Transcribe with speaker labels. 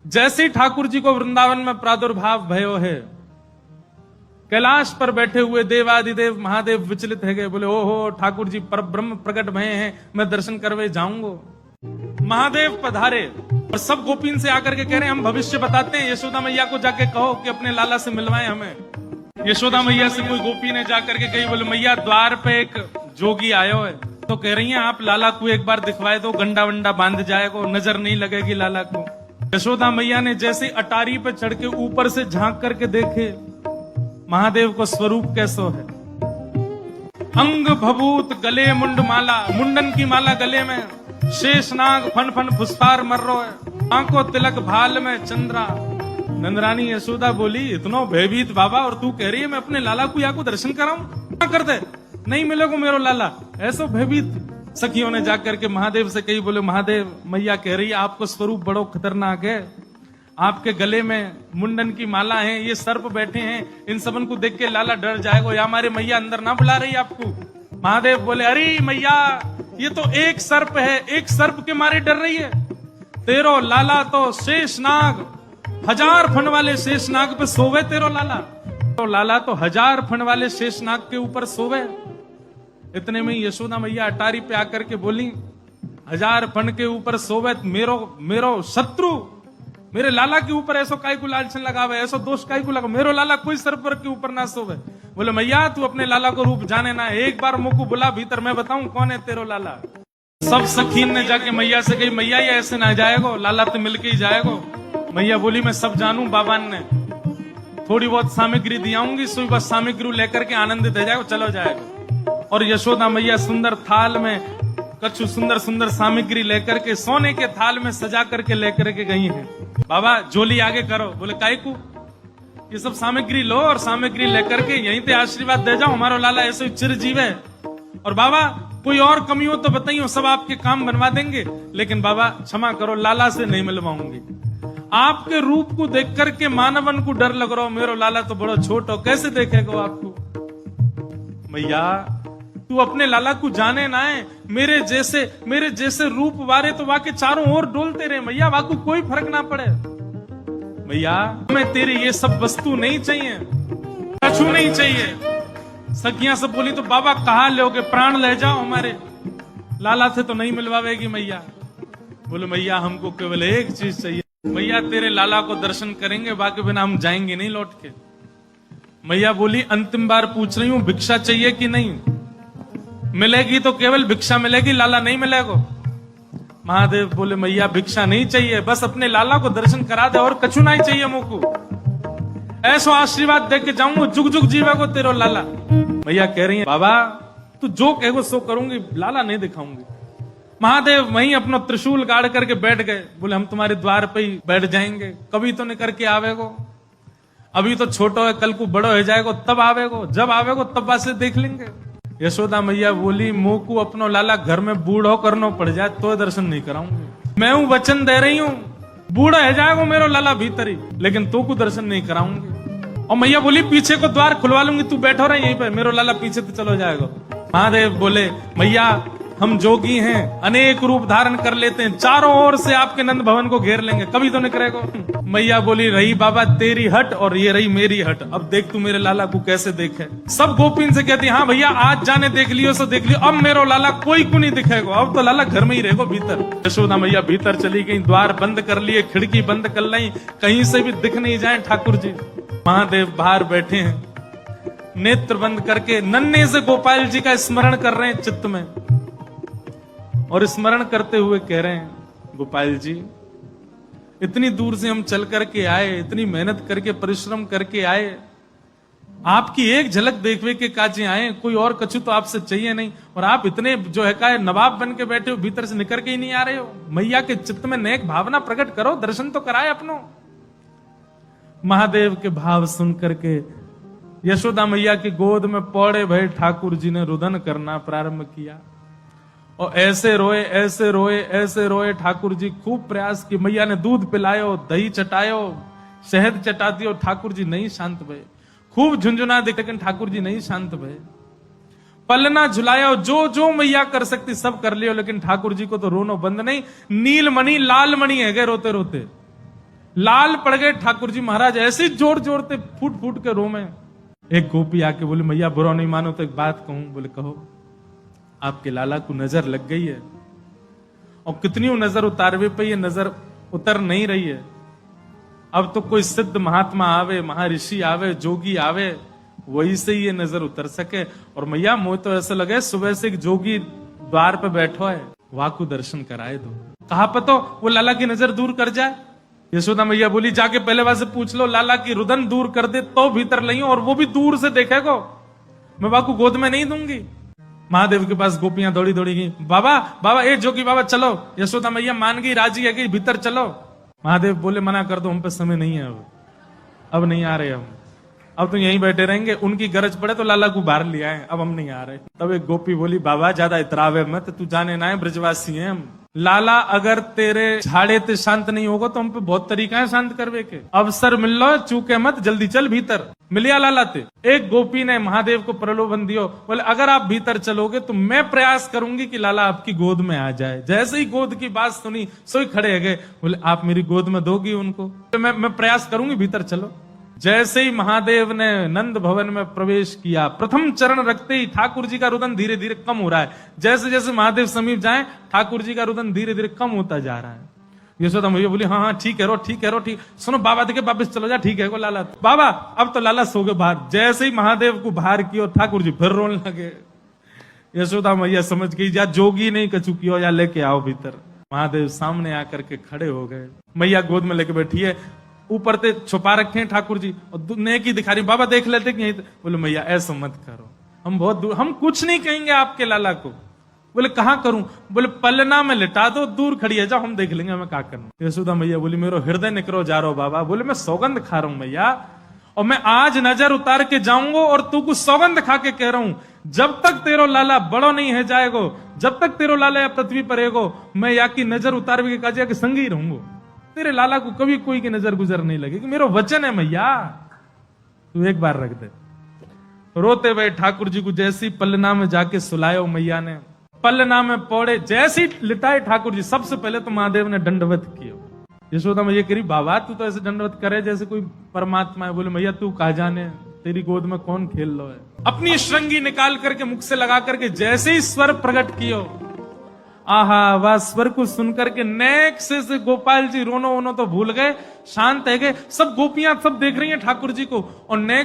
Speaker 1: जैसे ही ठाकुर जी को वृंदावन में प्रादुर्भाव भयो है, कैलाश पर बैठे हुए देवादिदेव महादेव विचलित है गए, बोले ओहो ठाकुर जी पर ब्रह्म प्रकट भये हैं, मैं दर्शन करवे जाऊंगा। महादेव पधारे और सब गोपीन से आकर के कह रहे हैं हम भविष्य बताते हैं, यशोदा मैया को जाके कहो कि अपने लाला से मिलवाए हमें। यशोदा मैया से कोई गोपी ने जाकर के कही, बोले मैया द्वार पे एक जोगी आयो है, तो कह रही हैं आप लाला को एक बार दिखवाए दो, गंडा वंडा बांध जाएगा, नजर नहीं लगेगी लाला को। यशोदा मैया ने जैसे अटारी पे चढ़ के ऊपर से झांक करके देखे महादेव को स्वरूप कैसो है। अंग भभूत गले मुंड माला, मुंडन की माला गले में, शेषनाग फन फन फुसफार मर्रो है, आंखों तिलक भाल में चंद्रा। नंदरानी यशोदा बोली इतना भयभीत बाबा, और तू कह रही है मैं अपने लाला को या को दर्शन कराऊं, क्या कर दे, नहीं मिलेगा मेरो लाला, ऐसा भयभीत। सखियों ने जाकर के महादेव से कही, बोले महादेव मैया कह रही है आपको स्वरूप बड़ो खतरनाक है, आपके गले में मुंडन की माला है, ये सर्प बैठे हैं, इन सबन को देख के लाला डर जाएगा, या हमारे मैया अंदर ना बुला रही आपको। महादेव बोले अरे मैया ये तो एक सर्प है, एक सर्प के मारे डर रही है, तेरो लाला तो शेषनाग, 1000 फन वाले शेषनाग पे सोवे तेरो लाला, तो लाला तो 1000 फन वाले शेषनाग के ऊपर सोवे। इतने में यशोदा मैया अटारी पे आकर के बोली 1000 फन के ऊपर सोवे मेरो शत्रु, मेरे लाला के ऊपर ऐसो काय को लालचन लगावे, ऐसो दोष काय को लगा, मेरो लाला कोई सर्प के ऊपर ना सोवे। बोले मैया तू अपने लाला को रूप जाने ना, एक बार मुझको बुला भीतर, मैं बताऊं कौन है तेरो लाला। सब सखीन ने जाके मैया से कही मैया ये ऐसे ना जाएगो, लाला तो मिलके ही जाएगो। मैया बोली मैं सब जानू, बाबा ने थोड़ी बहुत सामग्री दियाऊंगी, सुई बस सामग्री लेकर के आनंदित हो जाएगा, चलो जाएगा। और यशोदा मैया सुंदर थाल में कछु सुंदर सुंदर सामग्री लेकर के सोने के थाल में सजा करके लेकर के गई हैं। बाबा झोली आगे करो, बोले काय को, ये सब सामग्री लो और सामग्री लेकर के यहीं पे आशीर्वाद दे जाओ, हमारा लाला ऐसे चिरजीव है। और बाबा कोई और कमी हो तो बताइए, सब आपके काम बनवा देंगे, लेकिन बाबा क्षमा करो लाला से नहीं मिलवाऊंगी। आपके रूप को देख करके मानवन को डर लग रहा हो, मेरो लाला तो बड़ा छोट हो, कैसे देखेगा आपको। मैया तू अपने लाला को जाने ना है, मेरे जैसे रूप वारे तो वाके चारों ओर डोलते रहे मैया, वाको कोई फर्क ना पड़े। मैया हमें तेरी ये सब वस्तु नहीं चाहिए, कछु नहीं चाहिए। सखियां सब बोली तो बाबा कहा लोगे, प्राण ले जाओ, हमारे लाला थे तो नहीं मिलवावेगी मैया। बोले मैया हमको केवल एक चीज चाहिए, मैया तेरे लाला को दर्शन करेंगे, बाकी बिना हम जाएंगे नहीं लौट के। मैया बोली अंतिम बार पूछ रही हूं भिक्षा चाहिए कि नहीं, मिलेगी तो केवल भिक्षा मिलेगी, लाला नहीं मिलेगा। महादेव बोले मैया भिक्षा नहीं चाहिए, बस अपने लाला को दर्शन करा दे और कछु नहीं चाहिए मुझको, ऐसो आशीर्वाद दे के जाऊंगा, जुग जुग जीवा को तेरो लाला। मैया कह रही है बाबा तू जो कहेगो सो करूंगी, लाला नहीं दिखाऊंगी। महादेव वहीं अपना त्रिशूल गाड़ करके बैठ गए, बोले हम तुम्हारे द्वार पे ही बैठ जाएंगे, कभी तो निकर के आवेगो, अभी तो छोटो है, कल को बड़ो हो जाएगो तब आवेगो, जब आवेगो तब बात से देख लेंगे। यशोदा मैया बोली मुंह को अपनो लाला घर में बूढ़ो करना पड़ जाए तो दर्शन नहीं कराऊंगी, मैं हूं वचन दे रही हूं, बूढ़ा है जाएगा मेरो लाला भीतर ही, लेकिन तो को दर्शन नहीं कराऊंगी। और मैया बोली पीछे को द्वार खुलवा लूंगी, तू बैठो रहे यहीं पे, मेरो लाला पीछे तो चलो जाएगा। महादेव बोले मैया हम जोगी हैं, अनेक रूप धारण कर लेते हैं, चारों ओर से आपके नंद भवन को घेर लेंगे, कभी तो निकलेगा। मैया बोली रही बाबा तेरी हट और ये रही मेरी हट, अब देख तू मेरे लाला को कैसे देखे। सब गोपीन से कहती हाँ भैया आज जाने देख लियो सो देख लियो, अब मेरो लाला कोई को नहीं दिखेगा, अब तो लाला घर में ही रहेगा भीतर। यशोदा मैया भीतर चली गई, द्वार बंद कर लिए, खिड़की बंद कर ली, कहीं से भी दिख नहीं जाए ठाकुर जी। महादेव बाहर बैठे हैं, नेत्र बंद करके नन्हे से गोपाल जी का स्मरण कर रहे हैं चित्त में, और स्मरण करते हुए कह रहे हैं गोपाल जी इतनी दूर से हम चल करके आए, इतनी मेहनत करके परिश्रम करके आए, आपकी एक झलक देखने के काजे आए, कोई और कछु तो आपसे चाहिए नहीं, और आप इतने जो है का नवाब बन के बैठे हो, भीतर से निकल के ही नहीं आ रहे हो। मैया के चित्त में नेक भावना प्रकट करो, दर्शन तो कराए अपनो। महादेव के भाव सुन करके यशोदा मैया की गोद में पौड़े भय ठाकुर जी ने रुदन करना प्रारंभ किया, और ऐसे रोए ऐसे रोए ऐसे रोए। ठाकुर जी खूब प्रयास की, मैया ने दूध पिलायो, दही चटायो, शहद चटा दियो, ठाकुर जी नहीं शांत भये। खूब झुंझुना दे, लेकिन ठाकुर जी नहीं शांत भये। पलना झुलायो, जो जो मैया कर सकती सब कर लियो, लेकिन ठाकुर जी को तो रोनो बंद नहीं। नीलमणि लाल मणि है गए रोते रोते, लाल पड़ गए ठाकुर जी महाराज, ऐसे जोर जोर से फूट फूट के रो में। एक गोपी आके बोले मैया बुरा नहीं मानो तो एक बात कहूं। बोले कहो। आपके लाला को नजर लग गई है, और कितनी नजर उतारवे पे ये नजर उतर नहीं रही है। अब तो कोई सिद्ध महात्मा आवे, महर्षि आवे, जोगी आवे, वही से ये नजर उतर सके। और मैया मुझे तो ऐसा लगे सुबह से एक जोगी द्वार पे बैठो है, वहां को दर्शन कराए दो। कहा पतो वो लाला की नजर दूर कर जाए। यशोदा मैया बोली जाके पहले वहां से पूछ लो, लाला की रुदन दूर कर दे तो भीतर नहीं, और वो भी दूर से देखेगो, मैं वहां को गोद में नहीं दूंगी। महादेव के पास गोपियां दौड़ी दौड़ी गई, बाबा बाबा ए जोगी बाबा चलो। यशोदा मैया मान गई, राजी है गई, भीतर चलो। महादेव बोले मना कर दो, हम पे समय नहीं है, अब नहीं आ रहे हम, अब तो यहीं बैठे रहेंगे, उनकी गरज पड़े तो लाला को बाहर ले आए, अब हम नहीं आ रहे। तब एक गोपी बोली बाबा ज्यादा इतरावे मत, तू जाने ना है ब्रजवासी है हम। लाला अगर तेरे झाड़े ते शांत नहीं होगा तो हम पे बहुत तरीका है शांत करवे के, अवसर मिल लो चूके मत, जल्दी चल भीतर। मिलिया लाला ते। एक गोपी ने महादेव को प्रलोभन दियो, बोले अगर आप भीतर चलोगे तो मैं प्रयास करूंगी कि लाला आपकी गोद में आ जाए। जैसे ही गोद की बात सुनी सोई खड़े गए, बोले आप मेरी गोद में दोगी उनको? तो मैं प्रयास करूंगी, भीतर चलो। जैसे ही महादेव ने नंद भवन में प्रवेश किया, प्रथम चरण रखते ही ठाकुर जी का रुदन धीरे धीरे कम हो रहा है। जैसे जैसे महादेव समीप जाए ठाकुर जी का रुदन धीरे धीरे कम होता जा रहा है। यशोदा मैया बोली हाँ हाँ ठीक है रो, ठीक है रो, ठीक। सुनो बाबा देखे वापिस चलो जा, ठीक है को लाला। बाबा अब तो लाला सो गए बाहर। जैसे ही महादेव को बाहर किया ठाकुर जी फिर रोने लगे। यशोदा मैया समझ गई या जोगी नहीं कछु कियो, या लेके आओ भीतर। महादेव सामने आकर के खड़े हो गए, मैया गोद में लेके बैठी है, ऊपर से छुपा रखे हैं ठाकुर जी, और नेकी दिखा रही। बाबा देख लेते कि बोले मैया ऐसा मत करो, हम बहुत दूर, हम कुछ नहीं कहेंगे आपके लाला को। बोले कहां करूं? बोले पलना में लिटा दो, दूर खड़ी है, जाओ हम देख लेंगे हमें क्या करना। यशोदा मैया बोली मेरा हृदय निकरो जा रहा हो बाबा। बोले मैं सौगंध खा रहा हूं मैया, और मैं आज नजर उतार के जाऊंगा, और तू कुछ सौगंध खा के कह रहा हूं, जब तक तेरो लाला बड़ो नहीं है जाएगो, जब तक तेरो लाला या पृथ्वी पर रहेगो, मैं या की नजर उतार के काजिया के संग ही रहूंगा। तेरे लाला को कभी कोई की नजर गुजर नहीं लगेगी, मेरा वचन है मैया, तू एक बार रख दे। रोते हुए ठाकुर जी को जैसी पलना में जाके सुलायो मैया ने, पलना में पौड़े जैसी लिटाए ठाकुर जी, सबसे पहले तो महादेव ने दंडवत किया। यशोदा मैया कह रही बाबा तू तो ऐसे दंडवत करे जैसे कोई परमात्मा है। बोले मैया तू कहा जाने, तेरी गोद में कौन खेल लो है। अपनी श्रृंगी निकाल करके मुख से लगा करके जैसे ही स्वर प्रकट कियो, आहा वह स्वर को सुनकर के नेक से गोपाल जी रोनो वोनो तो भूल गए, शांत है गए। सब गोपियां सब देख रही हैं ठाकुर जी को, और नेक